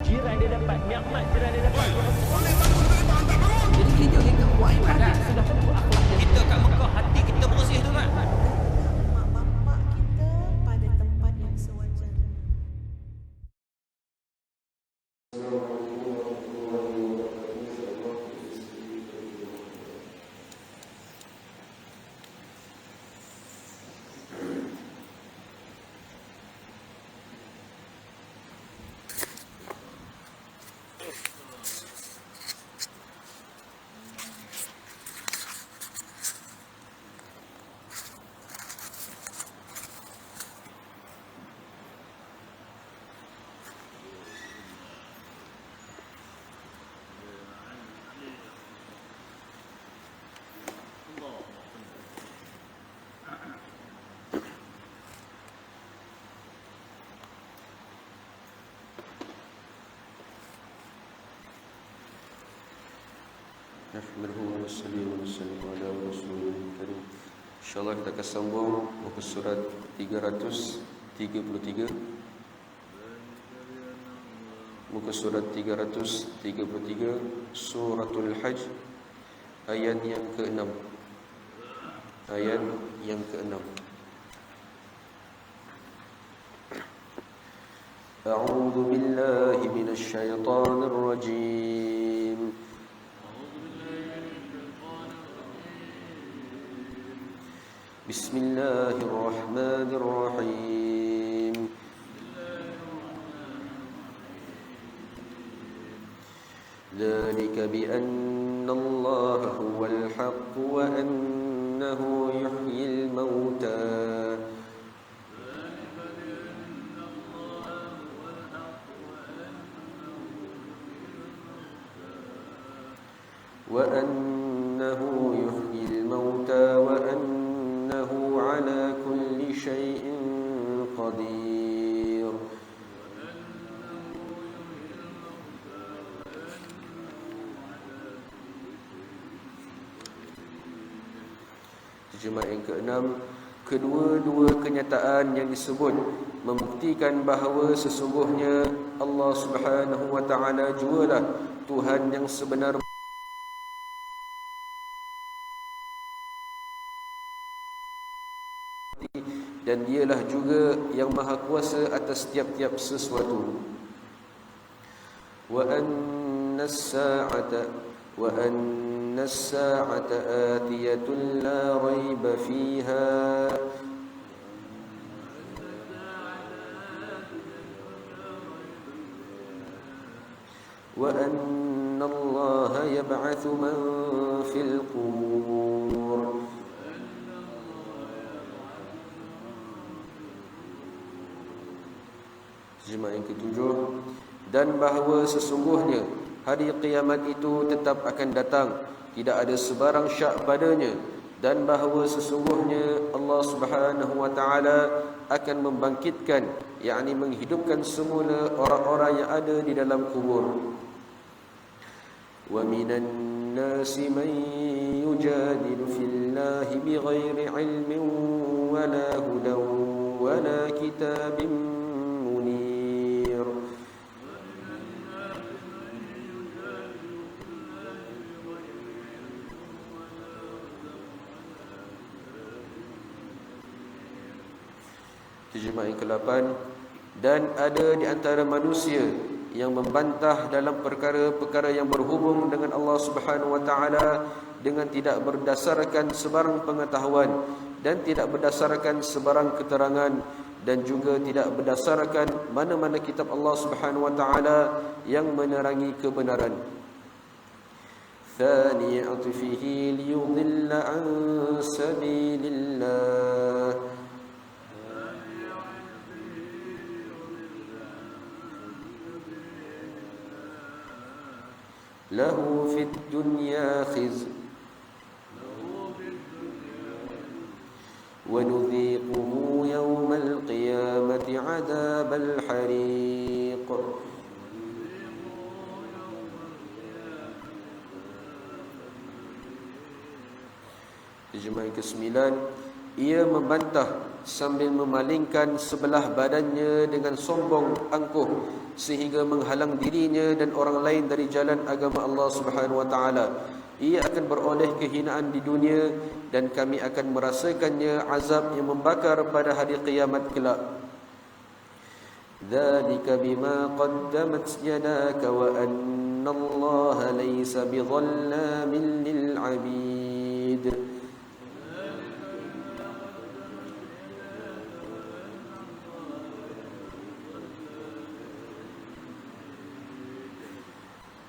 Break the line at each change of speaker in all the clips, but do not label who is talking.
jiran dia dapat, nikmat jiran dia dapat.
Jadi kita buat ibadat.
Sudah tentu akhlak dia. Kita kat Mekah hati kita bersih tu kan.
Mak bapak kita pada tempat yang sewajarnya.
Nahmaduhu wa nusalli wa nusallim ala rasulil karim. InsyaAllah kita akan sambung muka surat 333. Muka surat 333 Suratul Hajj, ayat yang ke-6. Ayat yang ke-6. A'udzu billahi minasy syaithanir rajim. Bismillahirrahmanirrahim. Dzalika bi anna Allah huwal haqq wa annahu yuhyil mauta wa annahu yuhyil mauta wa annahu ala kulli syai'in qadir. Terjemah yang ke-6, kedua-dua kenyataan yang disebut membuktikan bahawa sesungguhnya Allah Subhanahu wa taala jugalah Tuhan yang sebenar dan dialah juga yang maha kuasa atas tiap-tiap sesuatu. Wa anna as-sa'ata atiyatun la raiba fiha wa anna Allah yab'atsu man fil qubur. Terjemah yang ke-7, dan bahawa sesungguhnya hari kiamat itu tetap akan datang, tidak ada sebarang syak padanya, dan bahawa sesungguhnya Allah Subhanahu wa taala akan membangkitkan, yakni menghidupkan semula orang-orang yang ada di dalam kubur. Wa minan nasi man yujadilu fillahi bighairi ilmin wala hudan wala kitabin. Terjemah yang ke-8, dan ada di antara manusia yang membantah dalam perkara-perkara yang berhubung dengan Allah Subhanahu wa taala dengan tidak berdasarkan sebarang pengetahuan dan tidak berdasarkan sebarang keterangan, dan juga tidak berdasarkan mana-mana kitab Allah Subhanahu wa taala yang menerangi kebenaran. Thani atfihi liyudilla an sabilillah. Lahu fid dunya khizy wa nudhiquhu yawmal qiyamati 'adzabal hariq. Terjemah yang ke-9, ia membantah sambil memalingkan sebelah badannya dengan sombong angkuh sehingga menghalang dirinya dan orang lain dari jalan agama Allah Subhanahu wa taala. Ia akan beroleh kehinaan di dunia dan kami akan merasakannya azab yang membakar pada hari kiamat kelak. Dzalika bima qaddamat yadaka wa anna Allah laysa bidhallamin lil 'abid.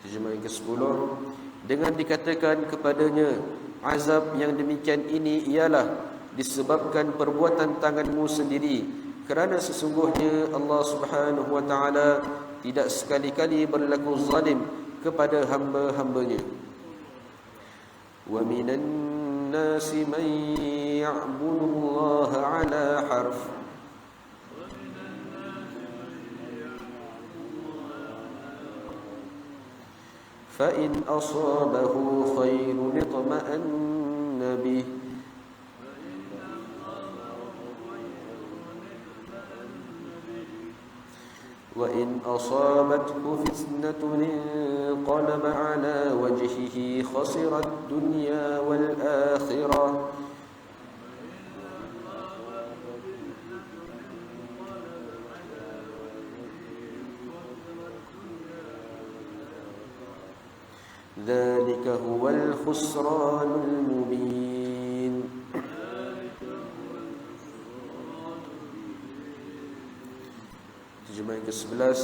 Terjemah yang ke-10, dengan dikatakan kepadanya, azab yang demikian ini ialah disebabkan perbuatan tanganmu sendiri, kerana sesungguhnya Allah Subhanahu wa taala tidak sekali-kali berlaku zalim kepada hamba-hambanya. Wa minan nasi man ya'budu Allah 'ala harf فإن أصابه خير اطمأن به وإن أصابته فتنة انقلب على وجهه خسر الدنيا والآخرة ذلك هو الخسران المبين. Terjemah yang ke-11,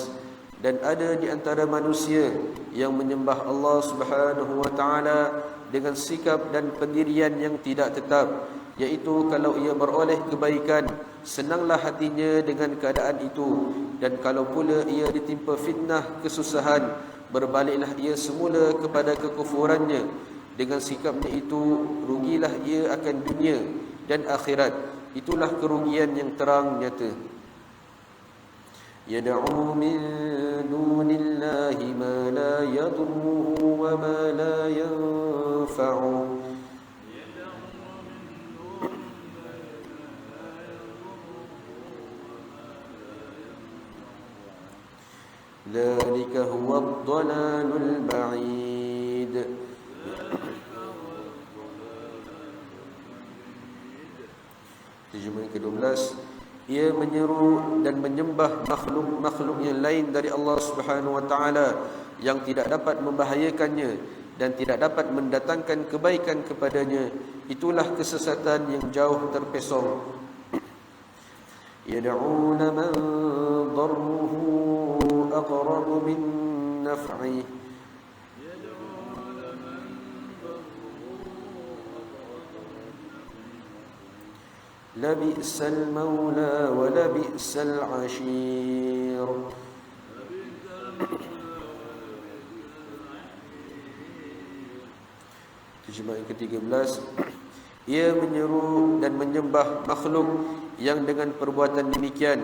dan ada di antara manusia yang menyembah Allah Subhanahu wa taala dengan sikap dan pendirian yang tidak tetap, iaitu kalau ia beroleh kebaikan, senanglah hatinya dengan keadaan itu, dan kalau pula ia ditimpa fitnah kesusahan, berbaliklah ia semula kepada kekufurannya. Dengan sikapnya itu rugilah ia akan dunia dan akhirat. Itulah kerugian yang terang nyata. Yad'u min dunillahi ma la yadurruhu wa ma la yanfa'uhu ذلك هو الضلال البعيد. Terjemah yang ke-12, ia menyeru dan menyembah makhluk-makhluk yang lain dari Allah Subhanahu wa taala yang tidak dapat membahayakannya dan tidak dapat mendatangkan kebaikan kepadanya. Itulah kesesatan yang jauh terpesong. Yad'una man darruhu aqrab min naf'ih labi'sal mawla wa labi'sal 'ashir. Terjemah yang ke-13, ia menyeru dan menyembah makhluk yang dengan perbuatan demikian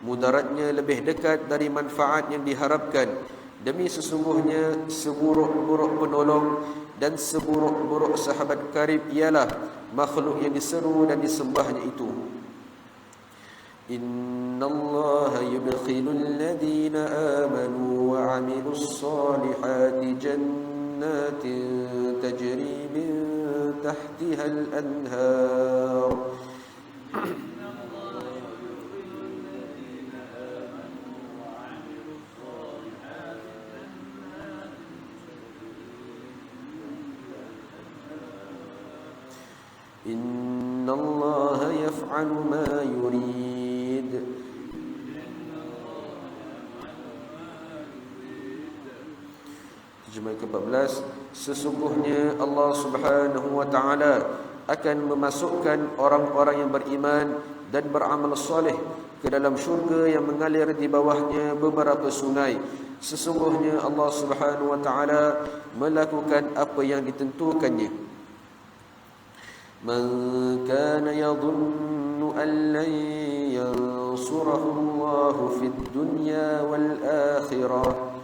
mudaratnya lebih dekat dari manfaat yang diharapkan. Demi sesungguhnya seburuk-buruk penolong dan seburuk-buruk sahabat karib ialah makhluk yang diseru dan disembahnya itu. Innallaha yudkhilul ladzina amanu wa 'amilus solihati jannatin tajri min tahtihal anhar. Innallaha yaf'alu ma yurid. Terjemah ke-14, sesungguhnya Allah Subhanahu wa taala akan memasukkan orang-orang yang beriman dan beramal soleh ke dalam syurga yang mengalir di bawahnya beberapa sungai. Sesungguhnya Allah Subhanahu wa taala melakukan apa yang ditentukannya. Man kana yadhunnu an lan yansurahu Allah fid dunya wal akhirah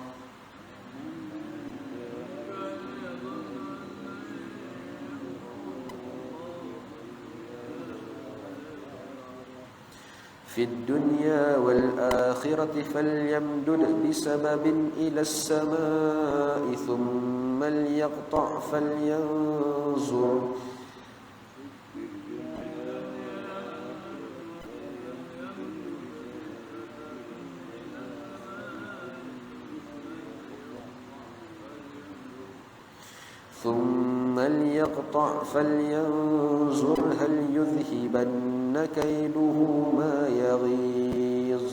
في الدنيا والآخرة فليمدد بسبب إلى السماء ثم ليقطع فلينظر فلينظر هل يذهبن كيده ما يغيظ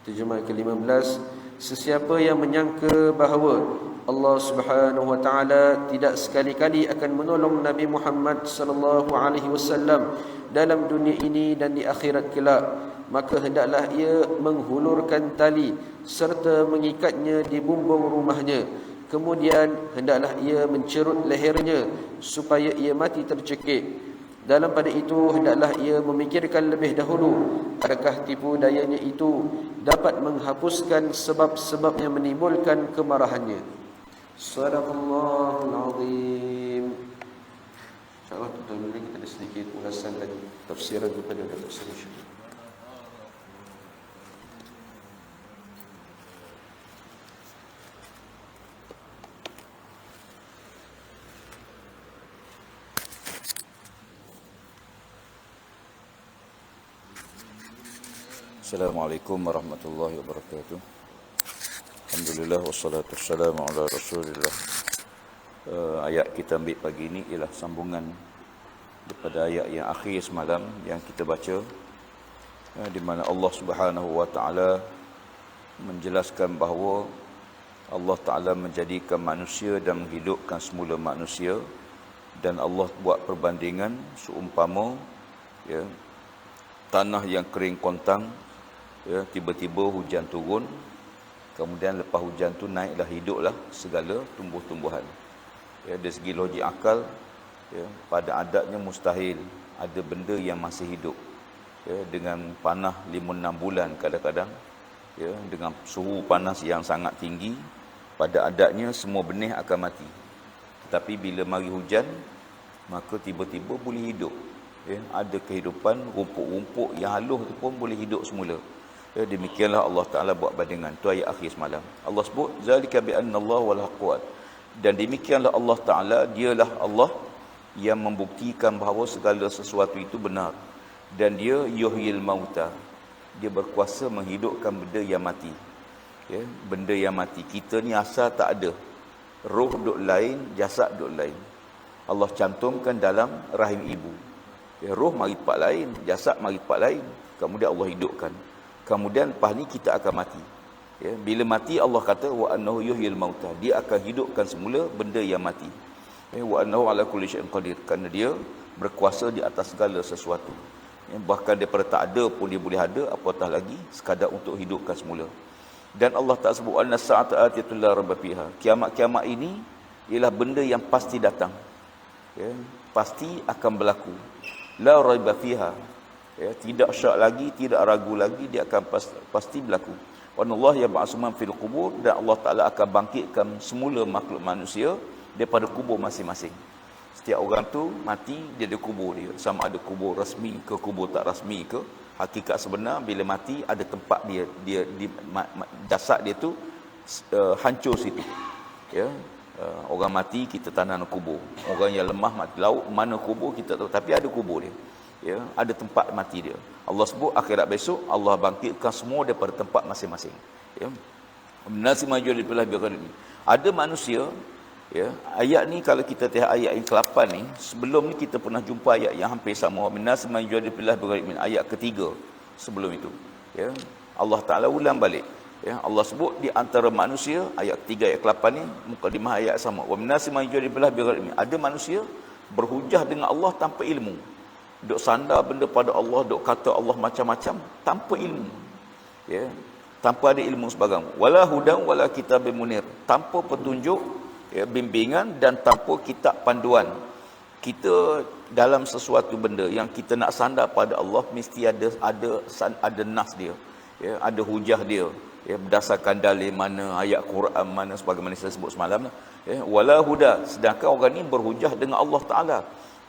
Terjemah ke-15. Sesiapa yang menyangka bahawa Allah Subhanahu wa taala tidak sekali-kali akan menolong Nabi Muhammad sallallahu alaihi wasallam dalam dunia ini dan di akhirat kelak, maka hendaklah ia menghulurkan tali serta mengikatnya di bumbung rumahnya. Kemudian hendaklah ia mencerut lehernya supaya ia mati tercekik. Dalam pada itu hendaklah ia memikirkan lebih dahulu adakah tipu dayanya itu dapat menghapuskan sebab-sebab yang menimbulkan kemarahannya. Sadaqallahul azim. InsyaAllah tuan-tuan boleh kita ada sedikit ulasan dan tafsiran kepada tafsir insyaAllah.
Assalamualaikum warahmatullahi wabarakatuh. Alhamdulillah wassalatu wassalamu ala Rasulillah. Ayat kita ambil pagi ini ialah sambungan daripada ayat yang akhir semalam yang kita baca, di mana Allah Subhanahu wa taala menjelaskan bahawa Allah taala menjadikan manusia dan menghidupkan semula manusia, dan Allah buat perbandingan seumpama tanah yang kering kontang, tiba-tiba hujan turun, kemudian lepas hujan tu naiklah, hiduplah segala tumbuh-tumbuhan. Dari segi logik akal, pada adatnya mustahil ada benda yang masih hidup dengan panah 5-6 bulan kadang-kadang, dengan suhu panas yang sangat tinggi. Pada adatnya semua benih akan mati, tetapi bila mari hujan maka tiba-tiba boleh hidup. Ada kehidupan, rumput-rumput yang halus tu pun boleh hidup semula. Demikianlah Allah Ta'ala buat bandingan. Itu ayat akhir semalam. Allah sebut, Zalika bi'anna Allah wal haqquat. Dan demikianlah Allah Ta'ala, dialah Allah yang membuktikan bahawa segala sesuatu itu benar. Dan dia yuhyil mauta. Dia berkuasa menghidupkan benda yang mati. Benda yang mati. Kita ni asal tak ada. Roh duk lain, jasad duk lain. Allah cantumkan dalam rahim ibu. Roh mari tempat lain, jasad mari tempat lain. Kemudian Allah hidupkan. Kemudian lepas ni kita akan mati. Bila mati Allah kata wa annahu yuhyil mauta. Dia akan hidupkan semula benda yang mati. Wa annahu ala kulli syai'in qadir. Kerana dia berkuasa di atas segala sesuatu. Bahkan daripada tak ada pun dia boleh ada, apatah lagi sekadar untuk hidupkan semula. Dan Allah tak sebut anna sa'ata atiyatul la raiba fiha. Kiamat-kiamat ini ialah benda yang pasti datang. Pasti akan berlaku. La raiba fiha. Tidak syak lagi, tidak ragu lagi, dia akan pasti berlaku. Wa Allah yab'atsu man fil qubur, dan Allah Taala akan bangkitkan semula makhluk manusia daripada kubur masing-masing. Setiap orang tu mati, dia ada kubur dia. Sama ada kubur rasmi ke kubur tak rasmi ke, hakikat sebenar bila mati ada tempat dia di jasad dia tu hancur situ. Orang mati kita tanam kubur. Orang yang lemah mati laut, mana kubur kita tahu, tapi ada kubur dia. Ada tempat mati dia. Allah sebut akhirat besok Allah bangkitkan semua daripada tempat masing-masing. Nasi majul bilah biqadri. Ada manusia, ayat ni kalau kita tengok ayat yang ke-8 ni, sebelum ni kita pernah jumpa ayat yang hampir sama. Nasi majul bilah biqadri, ayat ketiga sebelum itu. Allah Taala ulang balik. Allah sebut di antara manusia, ayat 3 ayat ke-8 ni mukadimah ayat sama. Wa nasi majul bilah biqadri. Ada manusia berhujah dengan Allah tanpa ilmu. Duk sandar benda pada Allah, duk kata Allah macam-macam tanpa ilmu. Tanpa ada ilmu sebagainya. Wala hudan wala kitabim munir. Tanpa petunjuk, bimbingan, dan tanpa kitab panduan. Kita dalam sesuatu benda yang kita nak sandar pada Allah, mesti ada nas dia. Ada hujah dia. Ya, berdasarkan dalil mana, ayat Quran mana, sebagaimana saya sebut semalam lah. Ya, wala huda, sedangkan orang ni berhujah dengan Allah Taala,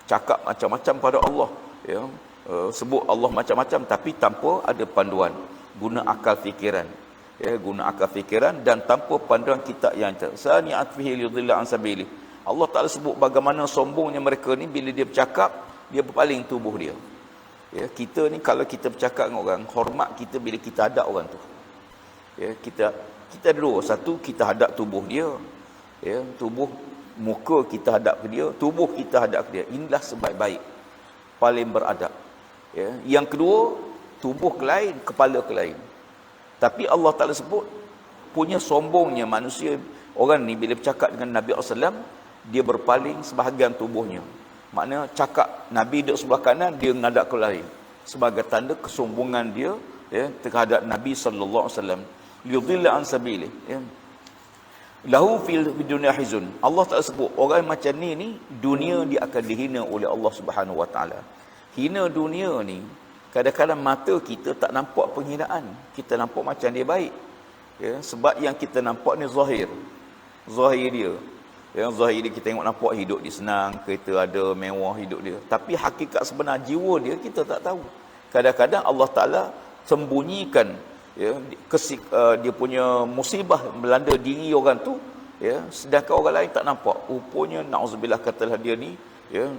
cakap macam-macam pada Allah, ya, sebut Allah macam-macam tapi tanpa ada panduan, guna akal fikiran, ya, guna akal fikiran dan tanpa panduan kitab yang sani'at fihi lidhilla an sabili. Allah Taala sebut bagaimana sombongnya mereka ni bila dia bercakap, dia berpaling tubuh dia. Ya, kita ni kalau kita bercakap dengan orang, hormat kita bila kita hadap orang tu. Ya, kita ada dua, satu kita hadap tubuh dia, ya, tubuh muka kita hadap ke dia, tubuh kita hadap ke dia. Inilah sebaik-baik, paling beradab. Ya, yang kedua, tubuh ke lain, kepala ke lain. Tapi Allah Taala sebut punya sombongnya manusia, orang ni bila bercakap dengan Nabi SAW, dia berpaling sebahagian tubuhnya. Maknanya cakap Nabi duduk sebelah kanan, dia menghadap ke lain, sebagai tanda kesombongan dia, ya, terhadap Nabi sallallahu alaihi wasallam. Yudhilla an sabili, ya. Lahu fil dunya hizun. Allah Taala sebut orang macam ni dunia dia akan dihina oleh Allah Subhanahu Wa Taala. Hina dunia ni, kadang-kadang mata kita tak nampak penghinaan, kita nampak macam dia baik, ya, sebab yang kita nampak ni zahir dia, ya, zahir dia kita tengok nampak hidup dia senang, kereta ada, mewah hidup dia, tapi hakikat sebenar jiwa dia kita tak tahu. Kadang-kadang Allah Taala sembunyikan, ya, dia punya musibah melanda diri orang tu, ya, sedangkan orang lain tak nampak. Rupanya nauzubillah katalah dia ni, ya,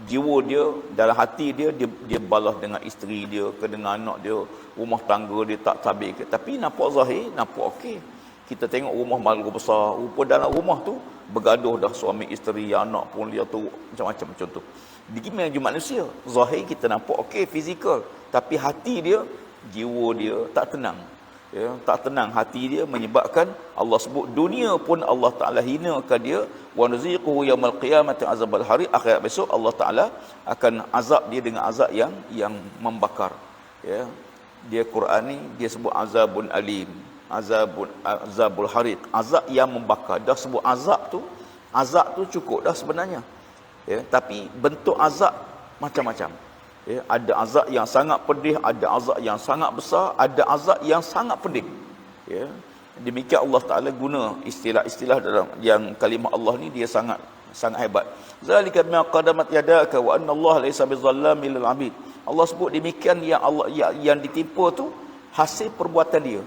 jiwa dia, dalam hati dia balas dengan isteri dia, ke dengan anak dia, rumah tangga dia tak tabik, tapi nampak zahir, nampak okey. Kita tengok rumah malu besar, rupa dalam rumah tu bergaduh dah suami isteri, anak pun dia tu macam-macam macam tu. Begini je manusia, zahir kita nampak okey fizikal, tapi hati dia, jiwa dia tak tenang, ya, tak tenang hati dia, menyebabkan Allah sebut dunia pun Allah Taala hinakan dia. Wa nuziquhu yaumil qiyamati azabal hari, akhirat besok Allah Taala akan azab dia dengan azab yang membakar, ya. Dia Quran ni dia sebut azabun alim, azabul hariq, azab yang membakar. Dah sebut azab tu cukup dah sebenarnya, ya, tapi bentuk azab macam-macam. Ya, ada azab yang sangat pedih, ada azab yang sangat besar, ada azab yang sangat pedih. Ya, demikian Allah Taala guna istilah-istilah dalam yang kalimah Allah ni dia sangat hebat. Zalika bima qadamat yadaka wa anna Allah laysa bizallamin lil abid. Allah sebut demikian yang Allah yang ditimpa tu hasil perbuatan dia,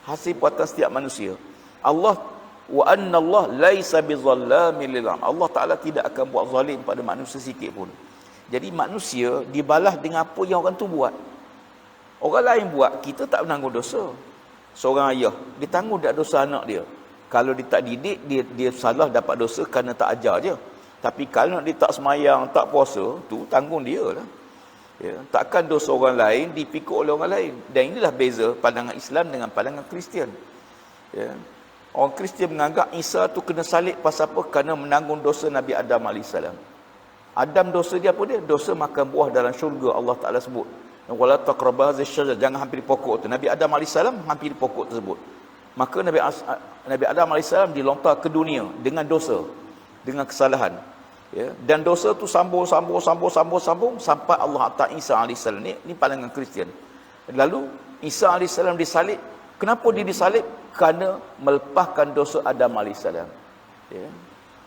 hasil perbuatan setiap manusia. Allah wa anna Allah laysa bizallamin lil abid. Allah Taala tidak akan buat zalim pada manusia sikit pun. Jadi manusia dibalas dengan apa yang orang tu buat. Orang lain buat, kita tak menanggung dosa. Seorang ayah, dia tanggung tak dosa anak dia. Kalau dia tak didik, dia salah dapat dosa kerana tak ajar je. Tapi kalau dia tak semayang, tak puasa, tu tanggung dia lah. Ya, takkan dosa orang lain dipikul oleh orang lain. Dan inilah beza pandangan Islam dengan pandangan Kristian. Ya. Orang Kristian menganggap Isa tu kena salib pasal apa? Kerana menanggung dosa Nabi Adam AS. Adam dosa dia apa dia? Dosa makan buah dalam syurga. Allah Ta'ala sebut, wala taqrabu hadhihi syajarah, jangan hampiri pokok tu. Nabi Adam AS hampiri pokok tersebut. Maka Nabi Adam AS dilontar ke dunia dengan dosa, dengan kesalahan. Ya, dan dosa tu sambung sampai Allah Ta'ala Isa AS. Ni pandangan Kristian. Lalu Isa AS disalib. Kenapa dia disalib? Kerana melepaskan dosa Adam AS. Ya.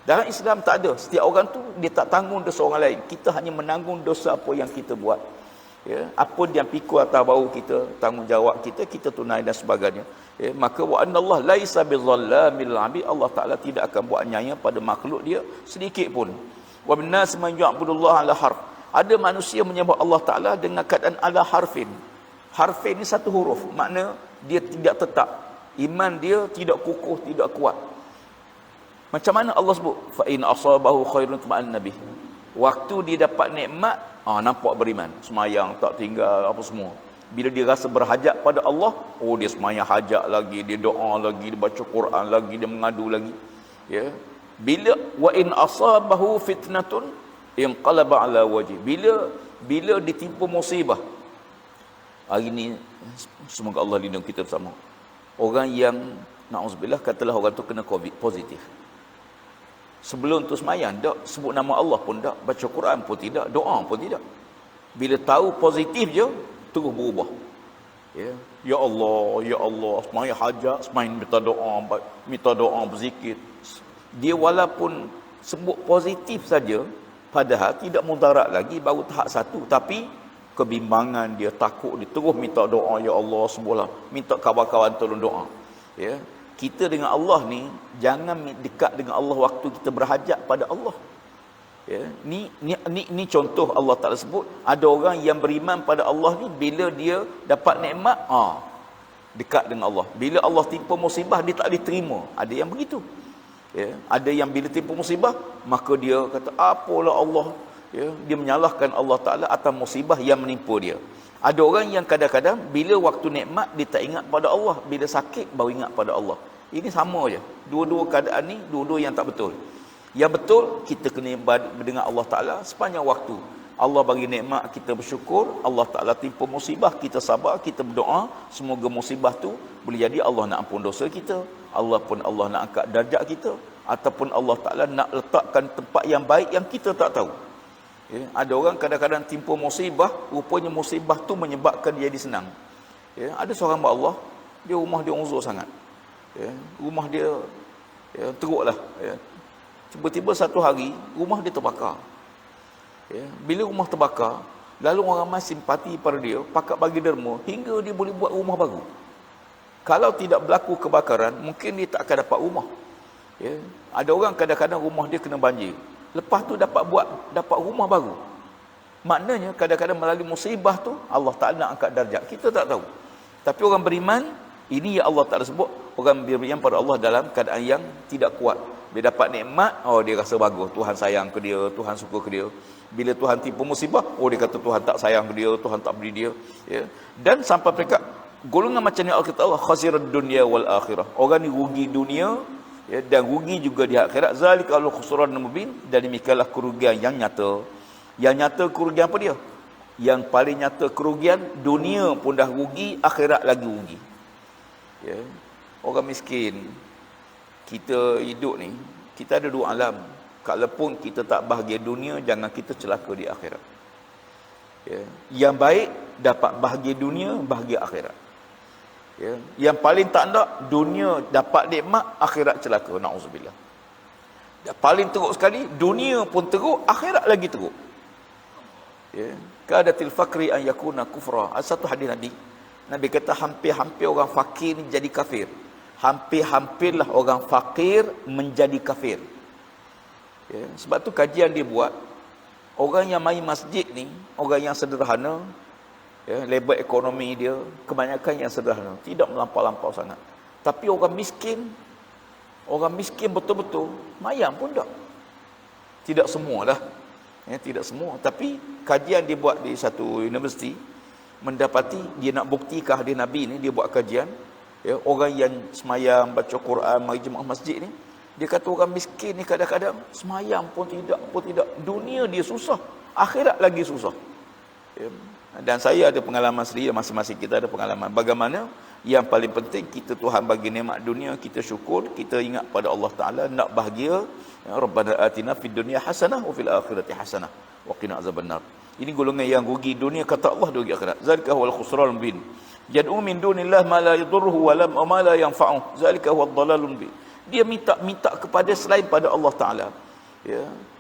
Dalam Islam tak ada. Setiap orang tu dia tak tanggung dosa orang lain. Kita hanya menanggung dosa apa yang kita buat. Ya, apa yang pikul atas bau kita, tanggungjawab kita tunai dan sebagainya. Ya, maka wa anallahu laisa bizallamil abid, Allah Taala tidak akan buat nyaya pada makhluk dia sedikit pun. Wa minnas man ya'budullah ala harf. Ada manusia menyembah Allah Taala dengan keadaan ala harfin. Harfin ni satu huruf, makna dia tidak tetap. Iman dia tidak kukuh, tidak kuat. Macam mana Allah sebut? Fa in asabahu khairun tuma'an nabi. Waktu dia dapat nikmat, nampak beriman, semayang tak tinggal apa semua. Bila dia rasa berhajat pada Allah, dia semayang hajat lagi, dia doa lagi, dia baca Quran lagi, dia mengadu lagi. Ya. Bila wa in asabahu fitnatun inqalaba ala wajhi. Bila ditimpa musibah. Hari ni semoga Allah lindung kita bersama. Orang yang na'udzubillah katalah orang tu kena COVID positif. Sebelum tu semayang tak, sebut nama Allah pun tak, baca Quran pun tidak, doa pun tidak. Bila tahu positif je, terus berubah. Ya Allah, semaya hajat, semaya minta doa, berzikir. Dia walaupun sebut positif saja, padahal tidak mudarat lagi, baru tahap 1, tapi kebimbangan dia, takut dia, terus minta doa, ya Allah sembuhlah, minta kawan-kawan tolong doa. Kita dengan Allah ni jangan dekat dengan Allah waktu kita berhajat pada Allah. Ni contoh Allah Taala sebut, ada orang yang beriman pada Allah ni, bila dia dapat nikmat, dekat dengan Allah. Bila Allah timpa musibah, dia tak boleh terima. Ada yang begitu. Ada yang bila timpa musibah, maka dia kata, apalah Allah. Dia menyalahkan Allah Taala atas musibah yang menimpa dia. Ada orang yang kadang-kadang bila waktu nikmat dia tak ingat pada Allah, bila sakit baru ingat pada Allah. Ini sama je. Dua-dua keadaan ni, dua-dua yang tak betul. Yang betul, kita kena mendengar Allah Ta'ala sepanjang waktu. Allah bagi nikmat, kita bersyukur. Allah Ta'ala timpa musibah, kita sabar, kita berdoa. Semoga musibah tu boleh jadi Allah nak ampun dosa kita. Allah nak angkat darjat kita. Ataupun Allah Ta'ala nak letakkan tempat yang baik yang kita tak tahu. Ada orang kadang-kadang timpa musibah, rupanya musibah tu menyebabkan dia jadi senang. Ada seorang hamba Allah, dia rumah dia uzur sangat. Rumah dia teruklah. Tiba-tiba satu hari rumah dia terbakar. Bila rumah terbakar, lalu orang ramai simpati pada dia, pakat bagi derma hingga dia boleh buat rumah baru. Kalau tidak berlaku kebakaran, mungkin dia tak akan dapat rumah. Ada orang kadang-kadang rumah dia kena banjir, lepas tu dapat rumah baru. Maknanya kadang-kadang melalui musibah tu Allah Taala nak angkat darjat. Kita tak tahu. Tapi orang beriman, ini yang Allah Taala sebut, orang beriman pada Allah dalam keadaan yang tidak kuat. Bila dapat nikmat, dia rasa bagus, Tuhan sayang ke dia, Tuhan suka ke dia. Bila Tuhan timpa musibah, dia kata Tuhan tak sayang ke dia, Tuhan tak beri dia. Dan sampai mereka golongan macam ni, Allah kata Allah khasirad dunya wal akhirah. Orang ni rugi dunia dan rugi juga di akhirat. Zalika al-khusran mubin, dan demikianlah kerugian yang nyata. Yang nyata kerugian apa dia? Yang paling nyata kerugian, dunia pun dah rugi, akhirat lagi rugi. Orang miskin, kita hidup ni, kita ada dua alam. Kalaupun kita tak bahagia dunia, jangan kita celaka di akhirat. Yang baik dapat bahagia dunia, bahagia akhirat. Yang paling tak nak, dunia dapat nikmat, akhirat celaka, na'udzubillah. Dan paling teruk sekali, dunia pun teruk, akhirat lagi teruk. Kadatil fakri an yakuna kufra. Satu hadis Nabi kata hampir-hampir orang fakir ni jadi kafir. Hampir-hampirlah orang fakir menjadi kafir. Sebab tu kajian dia buat, orang yang main masjid ni, orang yang sederhana, level ekonomi dia kebanyakan yang sederhana, tidak melampau-lampau sangat. Tapi orang miskin betul-betul, mayang pun tak. Tidak semualah. Tidak semua. Tapi kajian dia buat di satu universiti, mendapati dia nak buktikah dia Nabi ni, dia buat kajian. Orang yang semayang, baca Quran, mari jemaah masjid ni, dia kata orang miskin ni kadang-kadang semayang pun tidak. Dunia dia susah, akhirat lagi susah. Dan saya ada pengalaman sendiri, masing-masing kita ada pengalaman. Bagaimana yang paling penting, kita Tuhan bagi nikmat dunia, kita syukur, kita ingat pada Allah Ta'ala, nak bahagia. Rabbana atina fid dunya hasanah wa fil akhirati hasanah wa qina azabannar. Ini golongan yang rugi dunia, kata Allah, rugi akhirat. Zalika huwal khusranul mubin. Yad'u min dunillah ma la yadurruhu wa ma la yanfa'uhu. Zalika huwad dhalalul mubin. Dia minta kepada selain pada Allah Taala.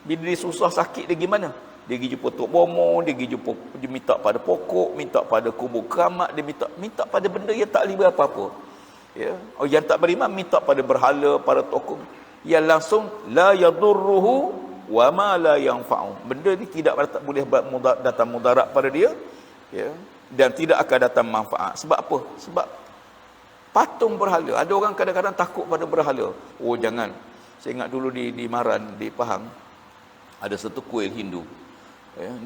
Bila dia susah sakit dia gimana? Dia pergi jumpa Tok Bomo, dia minta pada pokok, minta pada kubur keramat, dia minta pada benda yang tak boleh apa-apa. Yang tak beriman minta pada berhala, pada tokoh. Yang langsung la yadurruhu wa ma la yanfa'uhu. Benda ni tidak boleh datang mudarat pada dia. Dan tidak akan datang manfaat. Sebab apa? Sebab patung berhala. Ada orang kadang-kadang takut pada berhala. Jangan. Saya ingat dulu di Maran, di Pahang, ada satu kuil Hindu.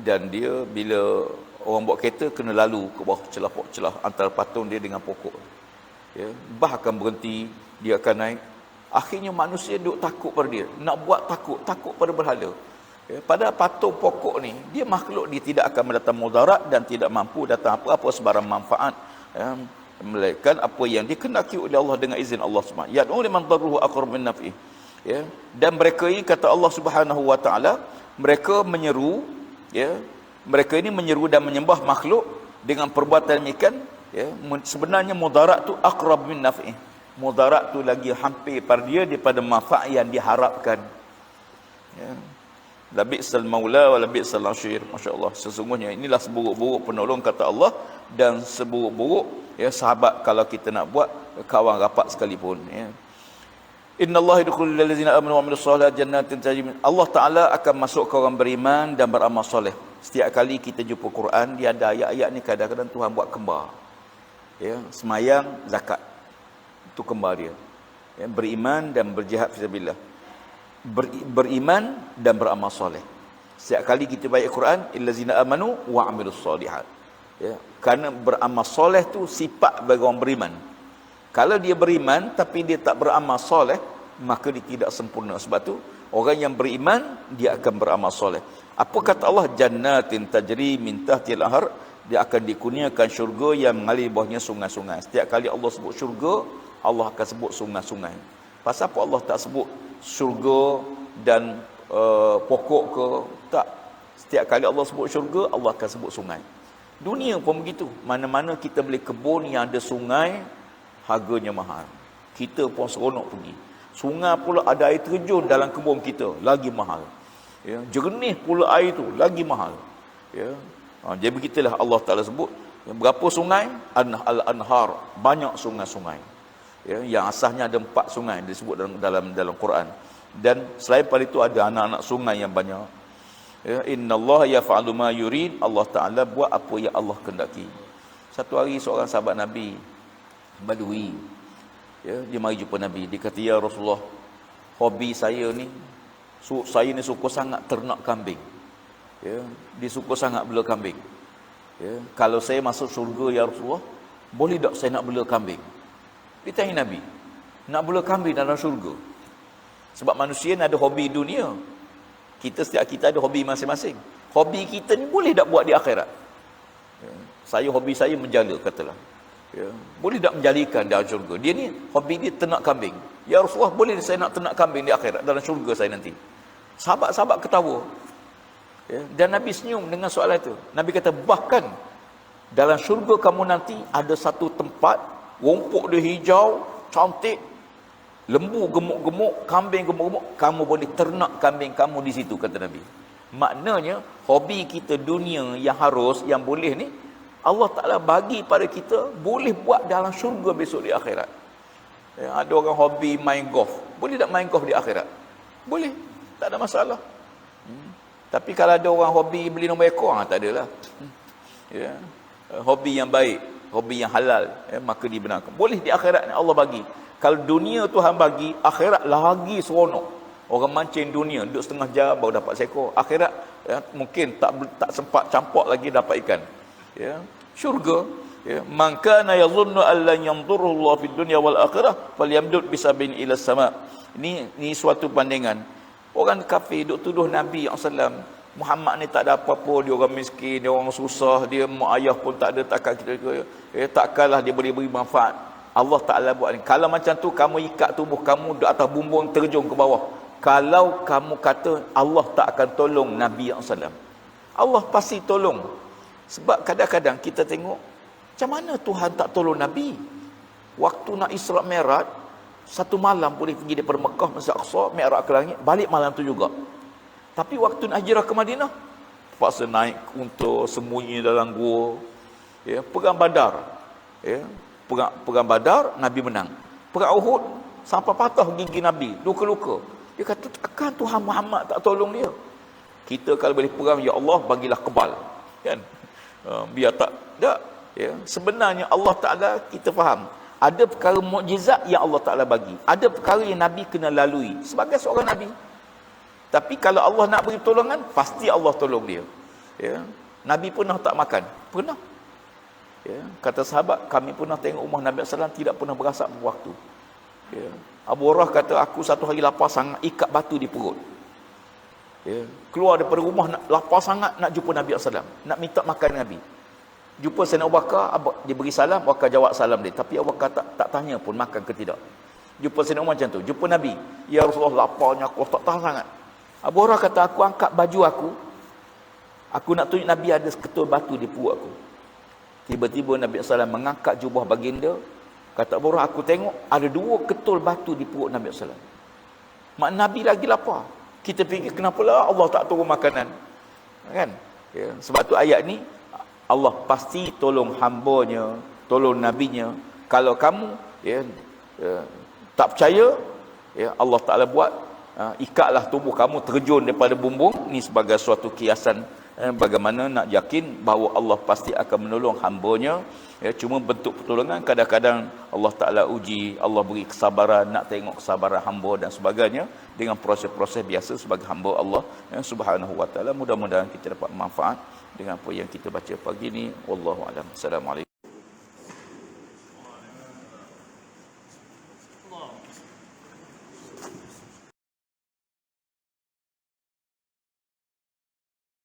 Dan dia bila orang bawa kereta kena lalu ke bawah celah antara patung dia dengan pokok. Bah akan berhenti, dia akan naik. Akhirnya manusia duk takut pada dia. Nak buat takut pada berhala. Pada patung pokok ni, dia makhluk, dia tidak akan mendatang mudarat dan tidak mampu datang apa-apa sebarang manfaat, melainkan apa yang dikehendaki oleh Allah dengan izin Allah Subhanahu. Yad'u liman darruhu aqrab min naf'i. Dan mereka ini, kata Allah Subhanahu wa taala, mereka menyeru, mereka ini menyeru dan menyembah makhluk dengan perbuatan demikian, Ya, sebenarnya mudarat tu aqrab min naf'i. Mudarat tu lagi hampir pada dia daripada manfaat yang diharapkan. Ya. La bi'sal maula wa la bi'sal ashir. Masya-Allah, sesungguhnya inilah seburuk-buruk penolong kata Allah, dan seburuk-buruk ya sahabat kalau kita nak buat kawan rapat sekalipun, ya. Innallaha yadkhulul ladzina amanu wa amilus solihati jannatin tajri min. Allah Taala akan masuk ke orang beriman dan beramal soleh. Setiap kali kita jumpa Quran, dia ada ayat-ayat ni kadang-kadang Tuhan buat kembar. Ya, semayang, zakat. Itu kembar dia. Ya, beriman dan berjihad fisabilillah. Beriman dan beramal soleh. Setiap kali kita baca Quran, illazina amanu wa amilus solihat. Ya, kerana beramal soleh tu sifat bagi orang beriman. Kalau dia beriman tapi dia tak beramal soleh, maka dia tidak sempurna. Sebab tu orang yang beriman dia akan beramal soleh. Apa kata Allah? Jannatin tajri min tahtil anhar. Dia akan dikurniakan syurga yang mengalir bawahnya sungai-sungai. Setiap kali Allah sebut syurga, Allah akan sebut sungai-sungai. Pasal apa Allah tak sebut syurga dan pokok ke? Tak. Setiap kali Allah sebut syurga, Allah akan sebut sungai. Dunia pun begitu. Mana-mana kita beli kebun yang ada sungai, harganya mahal. Kita pun seronok pergi. Sungai pula ada air terjun dalam kebun kita, lagi mahal. Ya, jernih pula air tu, lagi mahal. Ya. Jadi begitulah Allah Taala sebut. Ya, berapa sungai? Al-anhar, banyak sungai-sungai. Ya, yang asalnya ada 4 sungai disebut dalam Quran. Dan selain pada itu ada anak-anak sungai yang banyak. Ya, innallaha yaf'alu ma yurid. Allah Taala buat apa yang Allah kehendaki. Satu hari seorang sahabat Nabi Badui, ya, dia mari jumpa Nabi. Dia kata, ya Rasulullah, hobi saya ni suka sangat ternak kambing. Ya, dia suka sangat bela kambing. Ya, kalau saya masuk syurga ya Rasulullah, boleh tak saya nak bela kambing? Dia tanya Nabi, nak bela kambing dalam syurga? Sebab manusia ni ada hobi dunia. Setiap kita ada hobi masing-masing. Hobi kita ni boleh tak buat di akhirat? Ya, hobi saya menjala, katalah. Ya, boleh tak menjalikan dalam syurga? Dia ni hobi dia ternak kambing. Ya Rasulullah, boleh saya nak ternak kambing di akhirat dalam syurga saya nanti? Sahabat-sahabat ketawa. Ya, dan Nabi senyum dengan soalan itu. Nabi kata, bahkan dalam syurga kamu nanti ada satu tempat, rumput dia hijau, cantik, lembu gemuk-gemuk, kambing gemuk-gemuk, kamu boleh ternak kambing kamu di situ, kata Nabi. Maknanya hobi kita dunia yang harus, yang boleh ni, Allah Ta'ala bagi pada kita, boleh buat dalam syurga besok di akhirat. Ya, ada orang hobi main golf. Boleh tak main golf di akhirat? Boleh. Tak ada masalah. Tapi kalau ada orang hobi beli nombor ekor, tak adalah. Ya. Hobi yang baik, hobi yang halal, ya, maka dibenarkan. Boleh di akhirat ni Allah bagi. Kalau dunia Tuhan bagi, akhirat lagi seronok. Orang mancing dunia, duduk setengah jam baru dapat seekor. Akhirat ya, mungkin tak sempat campak lagi dapat ikan. Ya, syurga, ya, man kana yadhunnu an lan yanzuru Allah fid dunya wal akhirah falyamdud bisabin ila sama. Ini suatu pandangan. Orang kafir duk tuduh Nabi SAW, Muhammad ni tak ada apa-apa, dia orang miskin, dia orang susah, dia mak ayah pun tak ada, takkan kita, takkanlah dia boleh beri manfaat. Allah Taala buat ni. Kalau macam tu kamu ikat tubuh kamu di atas bumbung terjun ke bawah. Kalau kamu kata Allah tak akan tolong Nabi SAW, Allah pasti tolong. Sebab kadang-kadang kita tengok, macam mana Tuhan tak tolong Nabi? Waktu nak Isra' Mi'raj, satu malam boleh pergi daripada Mekah, Masjid Aqsa, Mi'raj ke langit, balik malam tu juga. Tapi waktu nak hijrah ke Madinah, terpaksa naik unta, sembunyi dalam gua. Ya, perang Badar. Ya, perang Badar, Nabi menang. Perang Uhud, sampai patah gigi Nabi, luka-luka. Dia kata, takkan Tuhan Muhammad tak tolong dia? Kita kalau boleh perang, ya Allah, bagilah kebal. Kan? Biar tak. Ya. Sebenarnya Allah Ta'ala, kita faham, ada perkara mukjizat yang Allah Ta'ala bagi. Ada perkara yang Nabi kena lalui sebagai seorang Nabi. Tapi kalau Allah nak beri pertolongan, pasti Allah tolong dia. Ya. Nabi pernah tak makan? Pernah. Ya. Kata sahabat, kami pernah tengok rumah Nabi SAW tidak pernah berasap waktu. Ya. Abu Hurairah kata, aku satu hari lapar sangat, ikat batu di perut. Ya. Keluar daripada rumah, lapar sangat, nak jumpa Nabi SAW, nak minta makan Nabi. Jumpa Sayyidina Abu Bakar, dia beri salam, Abu Bakar jawab salam dia. Tapi Abu Bakar tak tanya pun makan ke tidak. Jumpa Sayyidina Umar macam tu. Jumpa Nabi, ya Rasulullah, laparnya aku tak tahan sangat. Abu Hurairah kata, aku angkat baju aku nak tunjuk Nabi ada ketul batu di perut aku. Tiba-tiba Nabi SAW mengangkat jubah baginda. Kata Abu Hurairah, aku tengok ada 2 ketul batu di perut Nabi SAW. Mak Nabi lagi lapar. Kita fikir kenapalah Allah tak turun makanan. Kan? Ya, sebab tu ayat ni Allah pasti tolong hambanya, tolong nabinya. Kalau kamu tak percaya, Allah Taala buat ikatlah tubuh kamu terjun daripada bumbung ni sebagai suatu kiasan bagaimana nak yakin bahawa Allah pasti akan menolong hambanya. Cuma bentuk pertolongan kadang-kadang Allah Ta'ala uji, Allah beri kesabaran, nak tengok kesabaran hamba dan sebagainya dengan proses-proses biasa sebagai hamba Allah Subhanahu Wa Ta'ala. Mudah-mudahan kita dapat manfaat dengan apa yang kita baca pagi ni. Wallahu a'lam. Assalamualaikum.